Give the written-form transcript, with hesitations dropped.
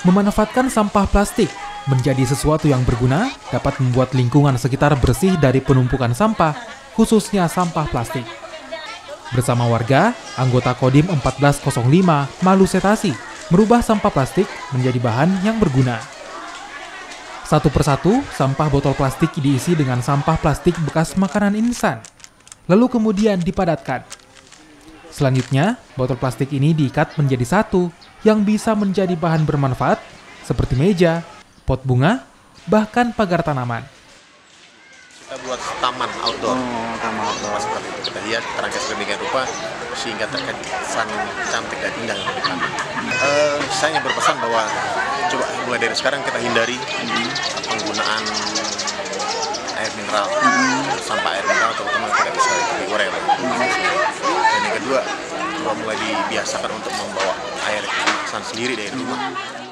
Memanfaatkan sampah plastik menjadi sesuatu yang berguna dapat membuat lingkungan sekitar bersih dari penumpukan sampah, khususnya sampah plastik. Bersama warga, anggota Kodim 1405 Malusetasi merubah sampah plastik menjadi bahan yang berguna. Satu persatu, sampah botol plastik diisi dengan sampah plastik bekas makanan instan, lalu kemudian dipadatkan. Selanjutnya, botol plastik ini diikat menjadi satu yang bisa menjadi bahan bermanfaat seperti meja, pot bunga, bahkan pagar tanaman. Kita buat taman outdoor. Seperti itu kita lihat terangkat sedemikian rupa sehingga terkesan cantik dan indah di taman. Saya berpesan bahwa coba mulai dari sekarang kita hindari penggunaan air mineral, sampah air mineral terutama tidak bisa diurai. Dan yang kedua, coba mulai dibiasakan untuk membawa air kemasan sendiri dari rumah.